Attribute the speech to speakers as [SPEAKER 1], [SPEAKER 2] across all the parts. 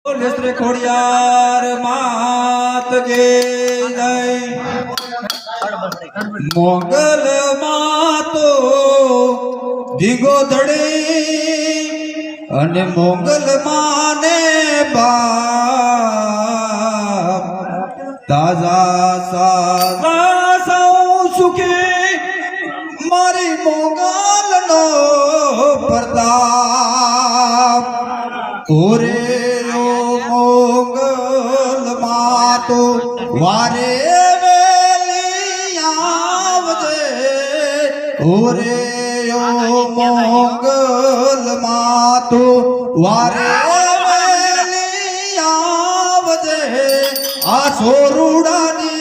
[SPEAKER 1] श्री खोड़ियार मात के जय। मोगल मातो धींगो धड़ी अने मोगल माने बाप ताजा साजा सौ सुखी मारी मोगल नो प्रताप ओरे मोगल मातो वारे वेली आवजे ओरे मोगल मातो वारे वेली आवजे आ सोरुडानी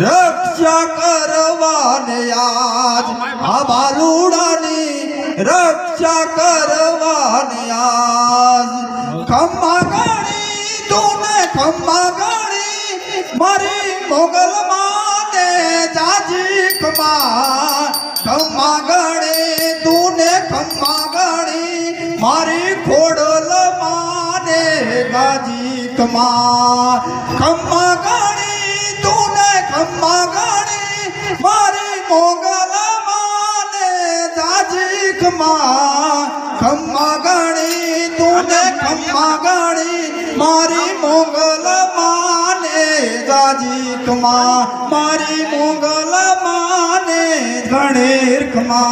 [SPEAKER 1] रक्षा करवाने आज आ बालुडानी रक्षा करवाने आज खम्मा गाड़ी तूने खम्मा गाड़ी मारी मोगल माने जाजी खम्मा खम्मा गाड़ी तूने खम्मा गाड़ी मारी खोड़ल माने गाजी खम्मा खम्मा गाड़ी तूने खम्मा गाड़ी मारी मोगल माने जाजी खम्मा खम्मा गाड़ी तूने खम्मा गाड़ी मारी मोगल माने जाजी खम्मा मारी मोगल माने गणेर खम्मा।